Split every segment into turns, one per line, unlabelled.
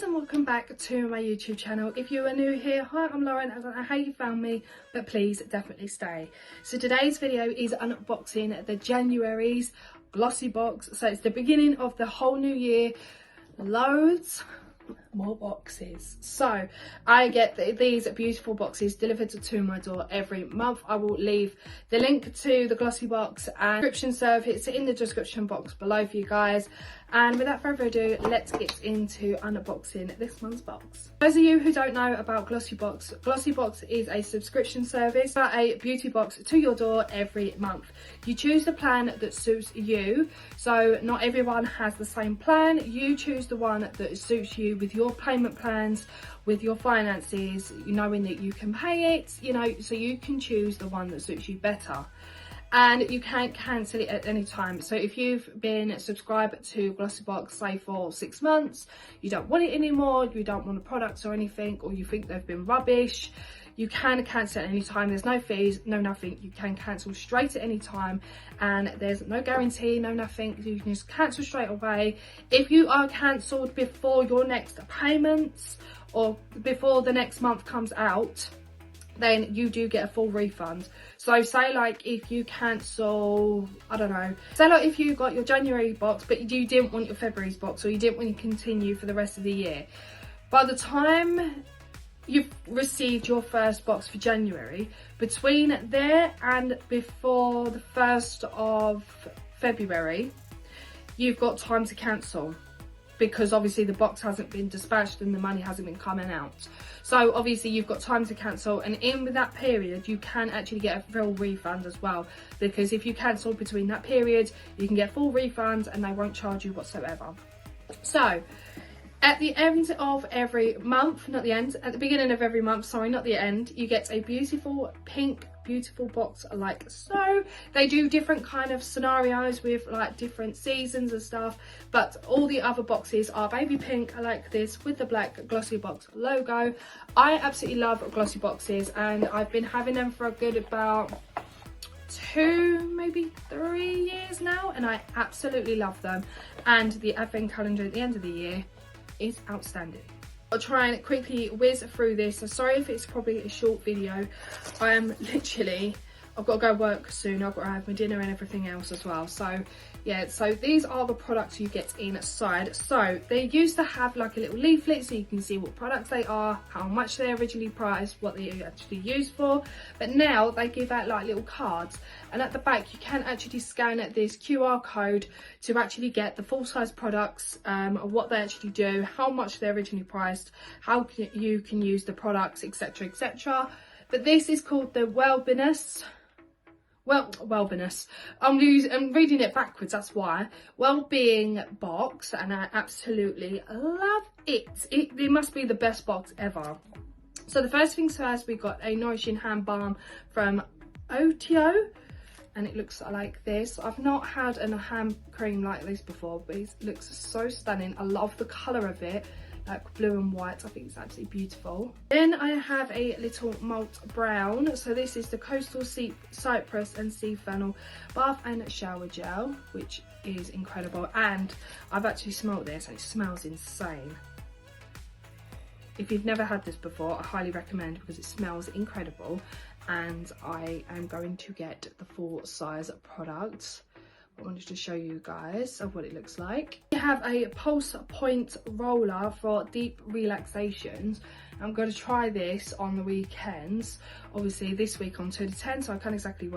And welcome back to my YouTube channel. If you are new here, hi, I'm Lauren. I don't know how you found me, but please definitely stay. So today's video is unboxing the January's Glossybox. So it's the beginning of the whole new year. Loads more boxes. So I get these beautiful boxes delivered to my door every month. I will leave the link to the Glossybox and description service in the description box below for you guys. And without further ado, let's get into unboxing this month's box. Those of you who don't know about Glossybox, Glossybox is a subscription service, a beauty box to your door every month. You choose the plan that suits you. So not everyone has the same plan. You choose the one that suits you with your payment plans, with your finances, knowing that you can pay it, so you can choose the one that suits you better. And you can't cancel it at any time. So if you've been subscribed to Glossybox, say for 6 months, you don't want it anymore, you don't want the products or anything, or you think they've been rubbish, you can cancel at any time. There's no fees, no nothing. You can cancel straight at any time, and there's no guarantee, no nothing. You can just cancel straight away. If you are cancelled before your next payments or before the next month comes out, then you do get a full refund. So say like if you cancel, I don't know, say like if you got your January box but you didn't want your February's box, or you didn't want to continue for the rest of the year, by the time you've received your first box for January, between there and before the 1st of February, you've got time to cancel, because obviously the box hasn't been dispatched and the money hasn't been coming out. So obviously you've got time to cancel, and in with that period you can actually get a full refund as well, because if you cancel between that period you can get full refunds and they won't charge you whatsoever. So at the end of every month, not the end, at the beginning of every month, sorry, not the end, you get a beautiful pink box like so. They do different kind of scenarios with like different seasons and stuff, but all the other boxes are baby pink like this with the black Glossybox logo. I absolutely love glossy boxes, and I've been having them for a good about 2, maybe 3 years now, and I absolutely love them. And the advent calendar at the end of the year is outstanding. I'll try and quickly whiz through this. So sorry if it's probably a short video. I am literally, I've got to go work soon. I've got to have my dinner and everything else as well. So yeah, so these are the products you get inside. So they used to have like a little leaflet so you can see what products they are, how much they're originally priced, what they actually used for. But now they give out like little cards, and at the back you can actually scan this QR code to actually get the full size products, what they actually do, how much they're originally priced, how you can use the products, etc, etc. But this is called the Wellbeing. I'm reading it backwards, that's why. Wellbeing box, and I absolutely love it. It must be the best box ever. So the first things first, we got a nourishing hand balm from Otio, and it looks like this. I've not had a hand cream like this before, but it looks so stunning. I love the colour of it, like blue and white. I think it's absolutely beautiful. Then I have a little malt brown. So this is the Coastal Cypress and Sea Fennel Bath and Shower Gel, which is incredible. And I've actually smelt this, and it smells insane. If you've never had this before, I highly recommend, because it smells incredible. And I am going to get the full size product. I wanted to show you guys of what it looks like. We have a pulse point roller for deep relaxations. I'm going to try this on the weekends. Obviously this week I'm 2 to 10, so I can't exactly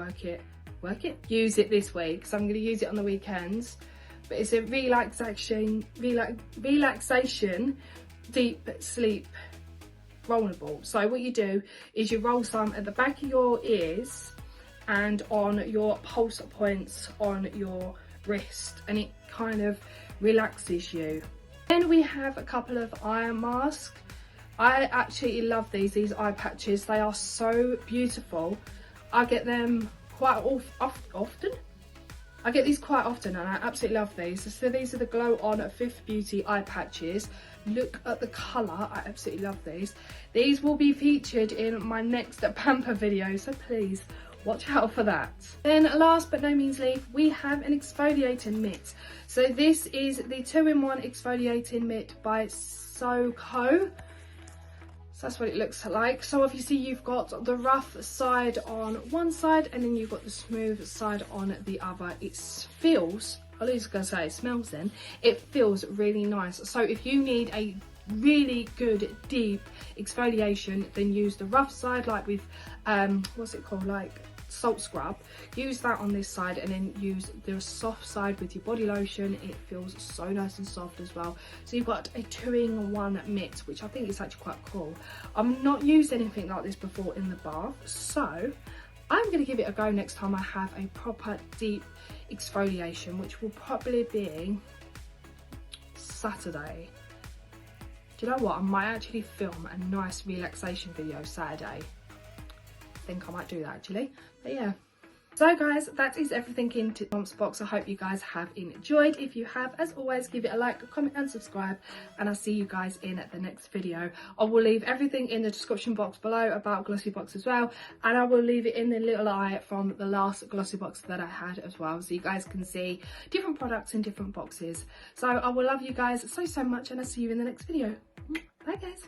use it this week, so I'm going to use it on the weekends. But it's a relaxation deep sleep rollable. So what you do is you roll some at the back of your ears and on your pulse points on your wrist, and it kind of relaxes you. Then we have a couple of eye masks. I absolutely love these eye patches. They are so beautiful. I get them quite often. I get these quite often, and I absolutely love these. So these are the Glow On Fifth Beauty eye patches. Look at the colour, I absolutely love these. These will be featured in my next pamper video, so please watch out for that. Then last but no means least, we have an exfoliating mitt. So this is the 2-in-1 exfoliating mitt by So Co. So that's what it looks like. So obviously you've got the rough side on one side and then you've got the smooth side on the other. It feels, I was going to say it smells then, it feels really nice. So if you need a really good deep exfoliation, then use the rough side like with, what's it called, like salt scrub. Use that on this side and then use the soft side with your body lotion. It feels so nice and soft as well. So you've got a 2-in-1 mix, which I think is actually quite cool. I've not used anything like this before in the bath, so I'm going to give it a go next time I have a proper deep exfoliation, which will probably be Saturday. Do you know what, I might actually film a nice relaxation video Saturday. I think I might do that actually, but yeah. So guys, that is everything in this month's box. I hope you guys have enjoyed. If you have, as always, give it a like, a comment and subscribe, and I'll see you guys in the next video. I will leave everything in the description box below about Glossybox as well, and I will leave it in the little eye from the last Glossybox that I had as well, so you guys can see different products in different boxes. So I will love you guys so much, and I'll see you in the next video. Bye guys.